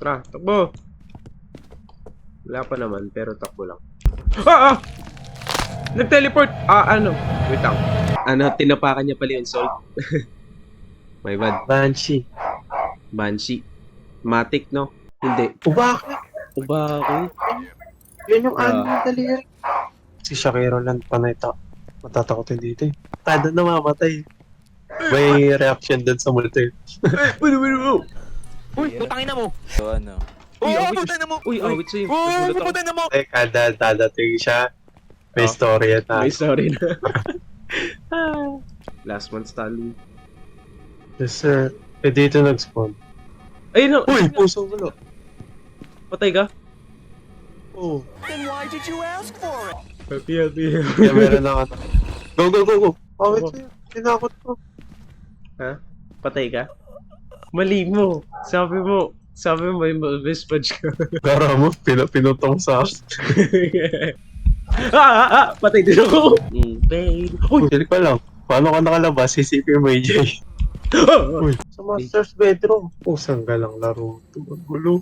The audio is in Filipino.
Tara, takbo! Wala pa naman, pero takbo lang. Ah! Ah! Nag-teleport! Ano? Wait lang. Tinapakan niya pala yung salt. My bad. Banshee. Banshee. Matic, no? Hindi. Ubake. Ubake. Yun yung Ah. anong daliri. Si Shakiro lang panayta. Matatakotin dito eh. Kada namamatay. May reaction dun sa multi. Wait. Uy, putangin na mo! So ano? Uy, Oo, awit. putangin na mo! Uy, awit sa'yo. Oo, Nagulat ako. putangin na mo! Eh, kada dadating siya. May Oh. story at May sorry na. Last man standing. Yes, sir. Eh, dito nag-spawn. Ayun na! Uy, puso gulo. Patay ka? Oo. Then why did you ask for it? Happy. Kaya meron ako. Go. Awit Go. sa'yo. Tinakot ko. Ha? Patay ka? Mali mo. Sabi mo may mispatch ka. Gara mo, pinutong sa akin. Patay din ako. Babe. Uy! Uy, ko lang. Paano ka nakalabas? Sisipin mo, AJ. Uy, sa master's bedroom. Pusang galang laro. Gulo.